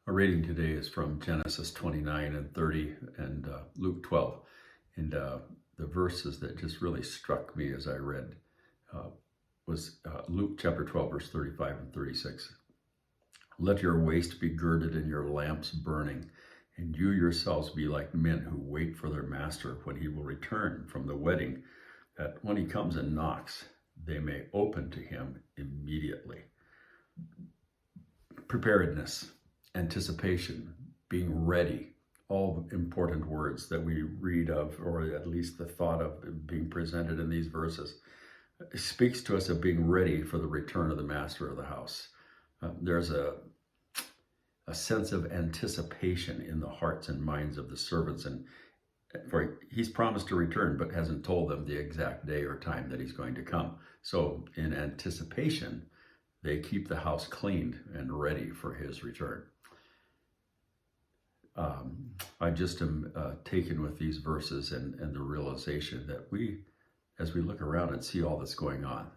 Our reading today is from Genesis 29 and 30 and Luke 12. And the verses that just really struck me as I read was Luke chapter 12, verse 35 and 36. Let your waist be girded and your lamps burning, and you yourselves be like men who wait for their master when he will return from the wedding, that when he comes and knocks, they may open to him immediately. Preparedness, anticipation, being ready, all important words that we read of, or at least the thought of being presented in these verses. It speaks to us of being ready for the return of the master of the house. There's a sense of anticipation in the hearts and minds of the servants, and for he's promised to return, but hasn't told them the exact day or time that he's going to come. So in anticipation, they keep the house cleaned and ready for his return. I just am taken with these verses and the realization that as we look around and see all that's going on,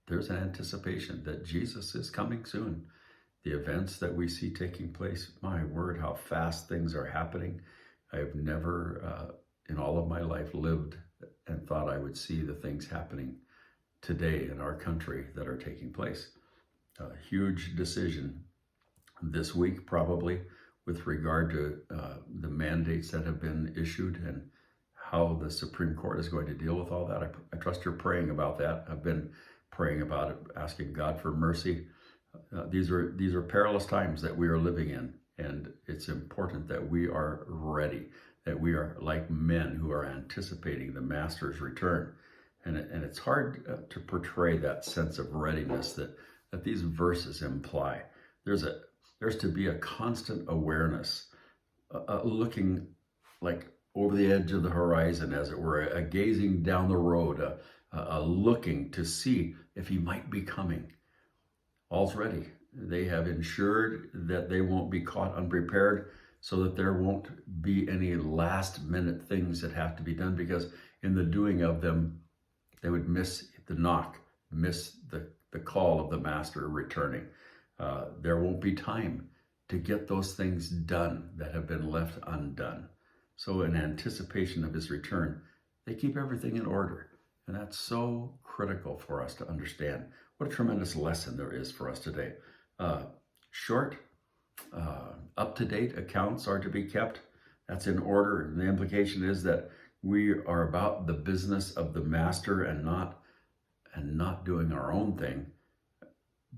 there's an anticipation that Jesus is coming soon. The events that we see taking place, my word, how fast things are happening. I've never, in all of my life, lived and thought I would see the things happening today in our country that are taking place. A huge decision this week, probably, with regard to the mandates that have been issued and how the Supreme Court is going to deal with all that. I trust you're praying about that. I've been praying about it, asking God for mercy. These are perilous times that we are living in, and it's important that we are ready, that we are like men who are anticipating the Master's return. And it's hard to portray that sense of readiness that these verses imply. There's to be a constant awareness, looking like over the edge of the horizon, as it were, a gazing down the road, a looking to see if he might be coming. All's ready. They have ensured that they won't be caught unprepared, so that there won't be any last minute things that have to be done, because in the doing of them, they would miss the knock, miss the call of the master returning. There won't be time to get those things done that have been left undone. So in anticipation of his return, they keep everything in order. And that's so critical for us to understand. What a tremendous lesson there is for us today. Short, up-to-date accounts are to be kept. That's in order. And the implication is that we are about the business of the master and not doing our own thing,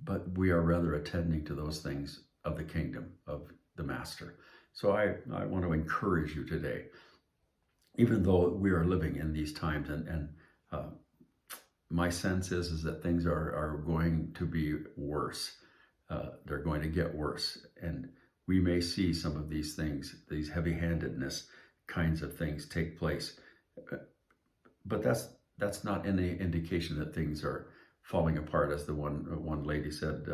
but we are rather attending to those things of the kingdom of the master. So I want to encourage you today, even though we are living in these times, and my sense is that things are going to be worse. They're going to get worse. And we may see some of these things, these heavy-handedness kinds of things take place. But that's not any indication that things are falling apart, as the one lady said,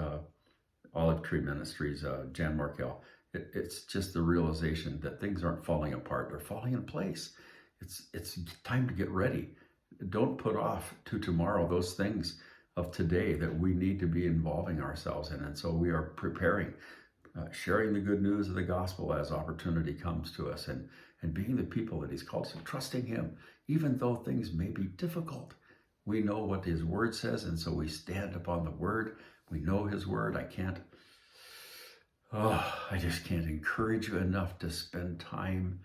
Olive Tree Ministries, Jan Markell. It's just the realization that things aren't falling apart. They're falling in place. It's time to get ready. Don't put off to tomorrow those things of today that we need to be involving ourselves in. And so we are preparing, sharing the good news of the gospel as opportunity comes to us, and being the people that he's called, so trusting him, even though things may be difficult. We know what his word says, and so we stand upon the word. We know his word. I just can't encourage you enough to spend time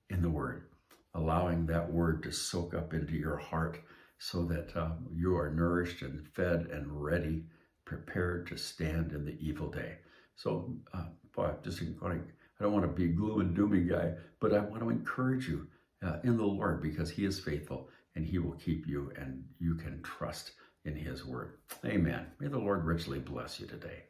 in the word, allowing that word to soak up into your heart, so that you are nourished and fed and ready, prepared to stand in the evil day. So, I don't want to be a gloom and dooming guy, but I want to encourage you in the Lord, because he is faithful and he will keep you, and you can trust in his word. Amen. May the Lord richly bless you today.